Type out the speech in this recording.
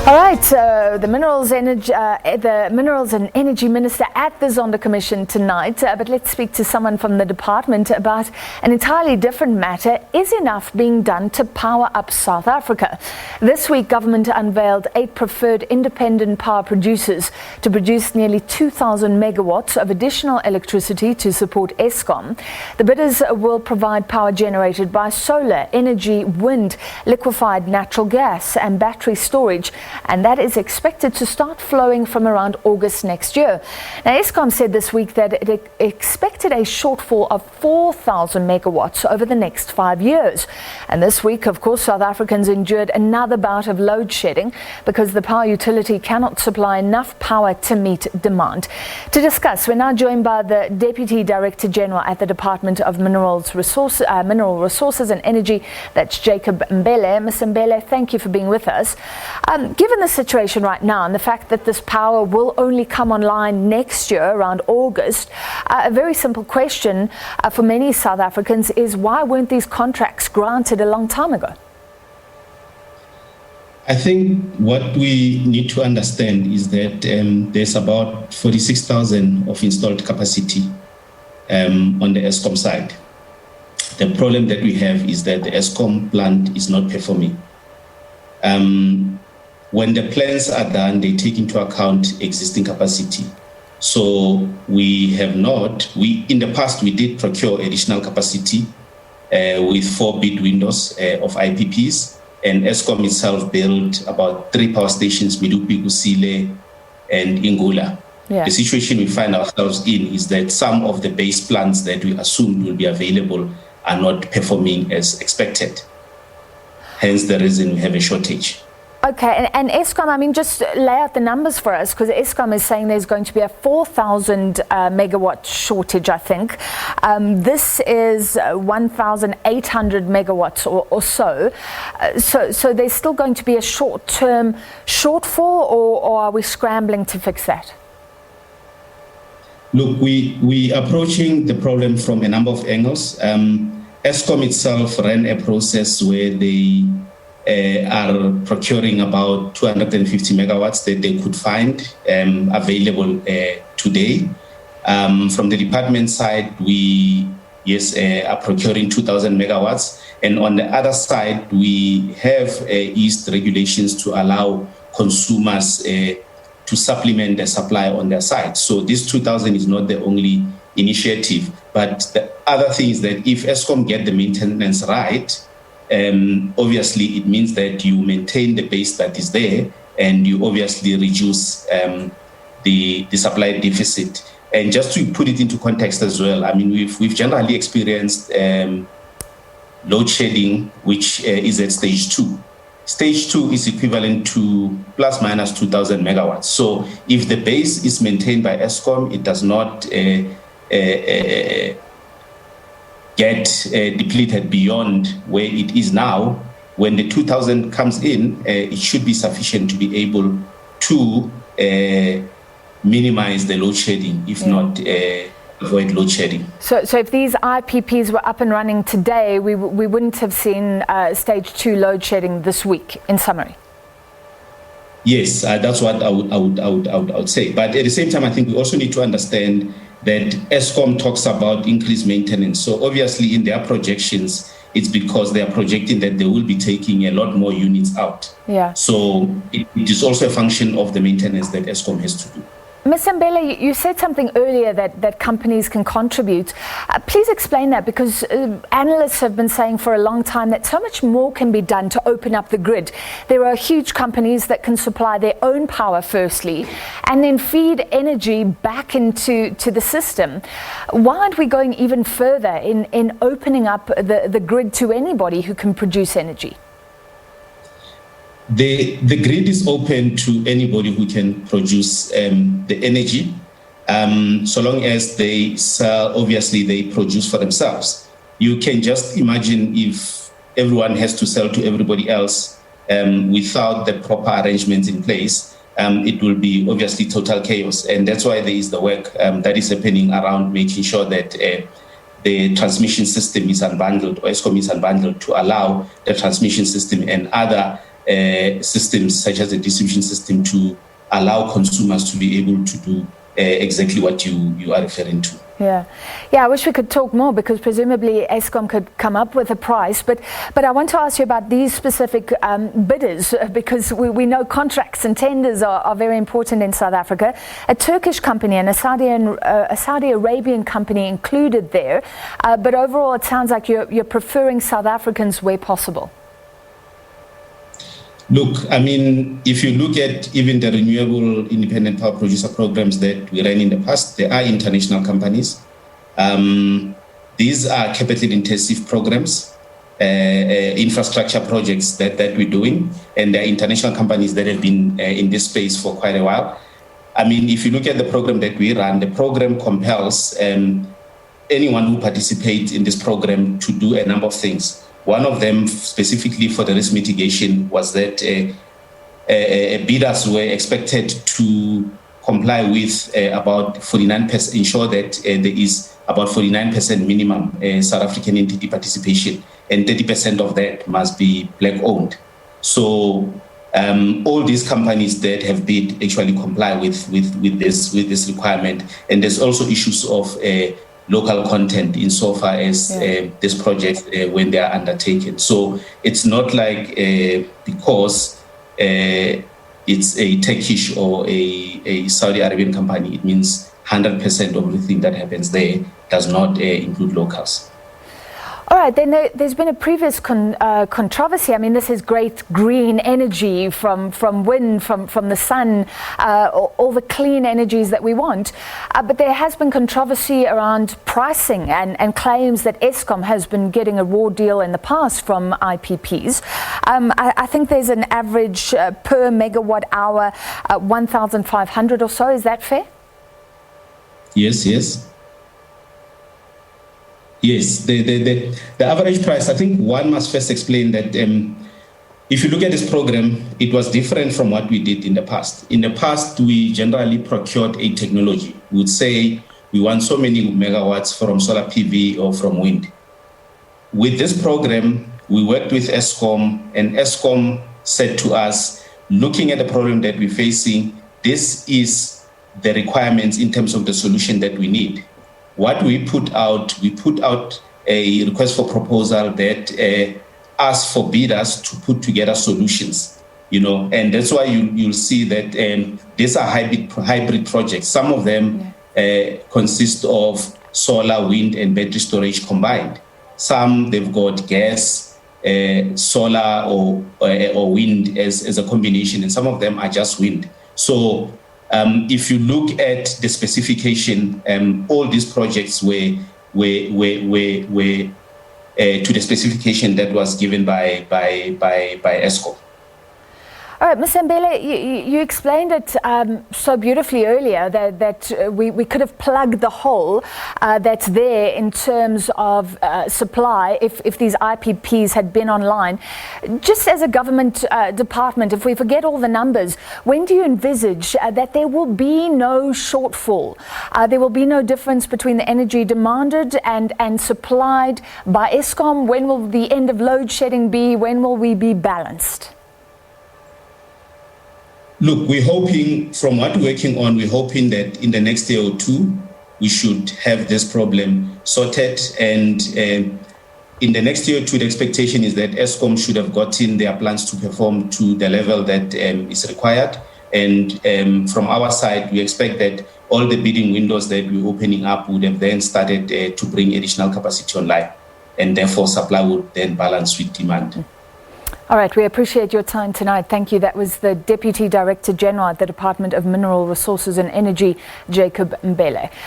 All right, so the Minerals and Energy Minister at the Zondo Commission tonight, but let's speak to someone from the department about an entirely different matter. Is enough being done to power up South Africa? This week, government unveiled 8 preferred independent power producers to produce nearly 2,000 megawatts of additional electricity to support Eskom. The bidders will provide power generated by solar, energy, wind, liquefied natural gas and battery storage, and that is expected to start flowing from around August next year. Now, Eskom said this week that it expected a shortfall of 4,000 megawatts over the next 5 years. And this week, of course, South Africans endured another bout of load shedding because the power utility cannot supply enough power to meet demand. To discuss, we're now joined by the Deputy Director General at the Department of Mineral Resources and Energy, that's Jacob Mbele. Mr. Mbele, thank you for being with us. Given the situation right now and the fact that this power will only come online next year around August, a very simple question for many South Africans is, why weren't these contracts granted a long time ago? I think what we need to understand is that there's about 46,000 of installed capacity on the Eskom side. The problem that we have is that the Eskom plant is not performing. When the plans are done, they take into account existing capacity. So in the past, we did procure additional capacity with 4 bid windows of IPPs, and Eskom itself built about 3 power stations, Medupi, Kusile, and Ingula. Yeah. The situation we find ourselves in is that some of the base plants that we assumed will be available are not performing as expected. Hence the reason we have a shortage. Okay, and Eskom, just lay out the numbers for us, because Eskom is saying there's going to be a 4,000 megawatt shortage, I think. This is 1,800 megawatts or so. So there's still going to be a short-term shortfall, or are we scrambling to fix that? Look, we are approaching the problem from a number of angles. Eskom itself ran a process where they are procuring about 250 megawatts that they could find available today. From the department side, we are procuring 2,000 megawatts. And on the other side, we have eased regulations to allow consumers to supplement the supply on their side. So this 2,000 is not the only initiative. But the other thing is that if Eskom get the maintenance right, obviously it means that you maintain the base that is there, and you obviously reduce the supply deficit. And just to put it into context as well, we've generally experienced load shedding, which is at stage 2. Stage 2 is equivalent to plus minus 2,000 megawatts. So if the base is maintained by Eskom, it does not get depleted beyond where it is now. When the 2,000 comes in, it should be sufficient to be able to minimize the load shedding, if not avoid load shedding. So if these IPPs were up and running today, we wouldn't have seen stage 2 load shedding this week, in summary? Yes, that's what I would say. But at the same time, I think we also need to understand that Eskom talks about increased maintenance. So obviously in their projections, it's because they are projecting that they will be taking a lot more units out. Yeah. So it is also a function of the maintenance that Eskom has to do. Mr. Mbele, you said something earlier that companies can contribute. Please explain that, because analysts have been saying for a long time that so much more can be done to open up the grid. There are huge companies that can supply their own power firstly, and then feed energy back into the system. Why aren't we going even further in opening up the grid to anybody who can produce energy? The grid is open to anybody who can produce the energy, so long as they sell, obviously they produce for themselves. You can just imagine if everyone has to sell to everybody else without the proper arrangements in place, it will be obviously total chaos. And that's why there is the work that is happening around making sure that the transmission system is unbundled, or Eskom is unbundled, to allow the transmission system and other systems such as the distribution system to allow consumers to be able to do exactly what you are referring to. Yeah, I wish we could talk more, because presumably Eskom could come up with a price. But I want to ask you about these specific bidders, because we know contracts and tenders are very important in South Africa. A Turkish company and a Saudi Arabian company included there. But overall, it sounds like you're preferring South Africans where possible. Look, I mean, if you look at even the renewable independent power producer programs that we ran in the past, there are international companies. These are capital-intensive programs, infrastructure projects that we're doing, and there are international companies that have been in this space for quite a while. I mean, if you look at the program that we run, the program compels anyone who participates in this program to do a number of things. One of them, specifically for the risk mitigation, was that bidders were expected to comply with about 49%, ensure that there is about 49% minimum South African entity participation, and 30% of that must be black-owned. So all these companies that have bid actually comply with this requirement, and there's also issues of local content insofar as this project when they are undertaken. So it's not like because it's a Turkish or a Saudi Arabian company, it means 100% of everything that happens there does not include locals. All right, then there's been a previous controversy. I mean, this is great green energy from wind, from the sun, all the clean energies that we want. But there has been controversy around pricing and claims that Eskom has been getting a raw deal in the past from IPPs. I think there's an average per megawatt hour, 1,500 or so. Is that fair? Yes. Yes, the average price, I think one must first explain that if you look at this program, it was different from what we did in the past. In the past, we generally procured a technology. We would say we want so many megawatts from solar PV or from wind. With this program, we worked with Eskom, and Eskom said to us, looking at the problem that we're facing, this is the requirements in terms of the solution that we need. What we put out a request for proposal that asks for bidders to put together solutions, and that's why you'll see that these are hybrid projects. Some of them consist of solar, wind, and battery storage combined. Some, they've got gas, solar, or wind as a combination, and some of them are just wind. So if you look at the specification, all these projects were to the specification that was given by Eskom. All right, Mr. Mbele, you explained it so beautifully earlier that we could have plugged the hole that's there in terms of supply if these IPPs had been online. Just as a government department, if we forget all the numbers, when do you envisage that there will be no shortfall? There will be no difference between the energy demanded and supplied by Eskom? When will the end of load shedding be? When will we be balanced? Look, we're hoping, from what we're working on, we're hoping that in the next year or two, we should have this problem sorted. And in the next year or two, the expectation is that Eskom should have gotten their plans to perform to the level that is required. And from our side, we expect that all the bidding windows that we're opening up would have then started to bring additional capacity online. And therefore, supply would then balance with demand. All right, we appreciate your time tonight. Thank you. That was the Deputy Director General at the Department of Mineral Resources and Energy, Jacob Mbele.